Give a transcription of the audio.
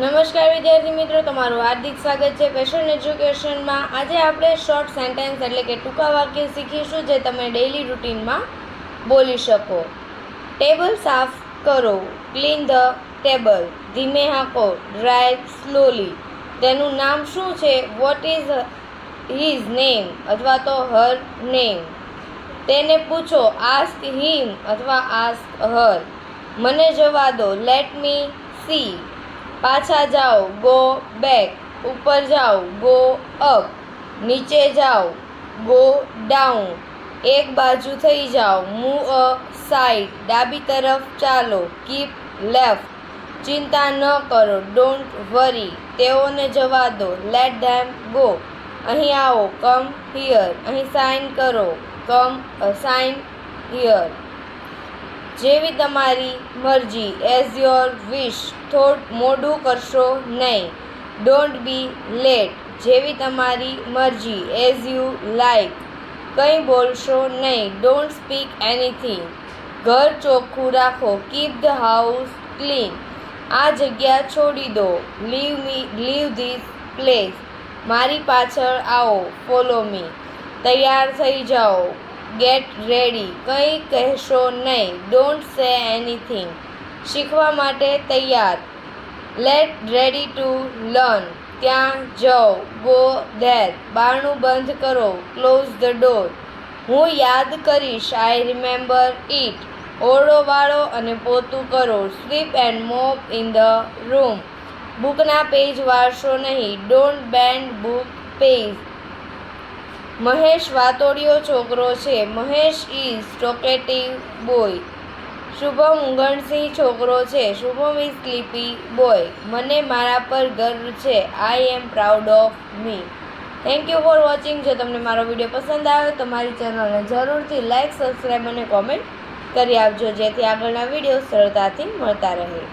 નમસ્કાર વિદ્યાર્થી મિત્રો, તમારું હાર્દિક સ્વાગત છે પેશન એજ્યુકેશનમાં. આજે આપણે શોર્ટ સેન્ટેન્સ એટલે કે ટૂંકા વાક્ય શીખીશું જે તમે ડેઇલી રૂટીનમાં બોલી શકો. ટેબલ સાફ કરો, ક્લીન ધ ટેબલ. ધીમે હાંકો, ડ્રાઈવ સ્લોલી. તેનું નામ શું છે? વોટ ઇઝ હિઝ નેમ અથવા તો હર નેમ. તેને પૂછો, આસ્ક હિમ અથવા આસ્ક હર. મને જવા દો, લેટ મી સી. પાછા જાઓ, ગો બેક. ઉપર જાઓ, ગો અપ. નીચે જાઓ, ગો ડાઉન. એક બાજુ થઈ જાઓ, મૂવ અ સાઈડ. ડાબી તરફ ચાલો, કીપ લેફ્ટ. ચિંતા ન કરો, ડોન્ટ વરી. તેઓને જવા દો, લેટ ધેમ ગો. અહીં આવો, કમ હિયર. અહીં સાઇન કરો, કમ સાઇન હિયર. જેવી તમારી મરજી, એઝ યોર વિશ. મોડું કરશો નહીં, ડોન્ટ બી લેટ. જેવી તમારી મરજી, એઝ યુ લાઇક. કંઈ બોલશો નહીં, ડોન્ટ સ્પીક એનીથિંગ. ઘર ચોખ્ખું રાખો, કીપ ધ હાઉસ ક્લીન. આ જગ્યા છોડી દો, લીવ ધીસ પ્લેસ. મારી પાછળ આવો, ફોલો મી. તૈયાર થઈ જાઓ, ગેટ રેડી. કંઈ કહેશો નહીં, ડોન્ટ સે એનીથિંગ. શીખવા માટે તૈયાર, રેડી ટુ લર્ન. ત્યાં જાઓ, ગો ધેર. બારણું બંધ કરો, ક્લોઝ ધ ડોર. હું યાદ કરીશ, આઈ રિમેમ્બર ઇટ. ઓરડો વાળો અને પોતું કરો, sweep and mop in the room. બુકના પેજ વાળશો નહીં, don't bend book page. Mahesh વાતોડિયો છોકરો છે, Mahesh is talkative boy. Shubham ઉંગણસિંહ છોકરો છે, શુભમ ઇઝ સ્લીપી બોય. મને મારા પર ગર્વ છે, I am proud of me. Thank you for watching. જો તમને મારો વિડીયો પસંદ આવે તો મારી ચેનલને જરૂરથી લાઇક, સબસ્ક્રાઈબ અને કોમેન્ટ કરી આપજો, જેથી આગળના વિડીયો સરળતાથી મળતા રહે.